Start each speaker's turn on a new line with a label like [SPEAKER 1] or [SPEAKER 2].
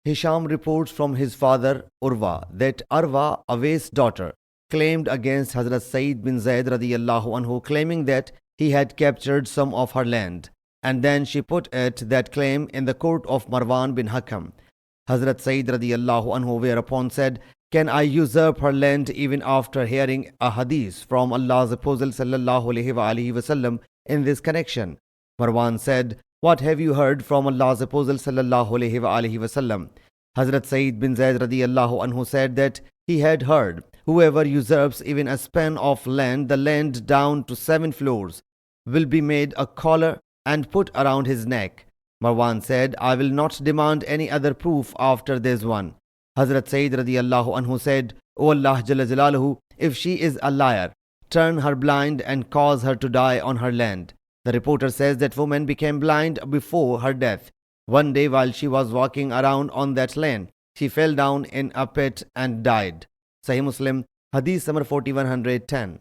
[SPEAKER 1] Hisham reports from his father Urwa that Arwa, Awais' daughter, claimed against Hazrat Sayyid bin Zayd radiyallahu anhu, claiming that he had captured some of her land, and then she put that claim in the court of Marwan bin Hakam. Hazrat Sayyid radiyallahu anhu whereupon said, "Can I usurp her land even after hearing a hadith from Allah's Apostle sallallahu alaihi wasallam in this connection?" Marwan said, "What have you heard from Allah's Apostle sallallahu alaihi wasallam?" Hazrat Sayyid bin Zayd radiyallahu anhu said that he had heard, "Whoever usurps even a span of land, the land down to 7 floors, will be made a collar and put around his neck." Marwan said, "I will not demand any other proof after this one." Hazrat Sayyid radiyallahu anhu said, "O Allah Jalla Jalaluhu, if she is a liar, turn her blind and cause her to die on her land." The reporter says that woman became blind before her death. One day while she was walking around on that land, she fell down in a pit and died. Sahih Muslim Hadees number 4110.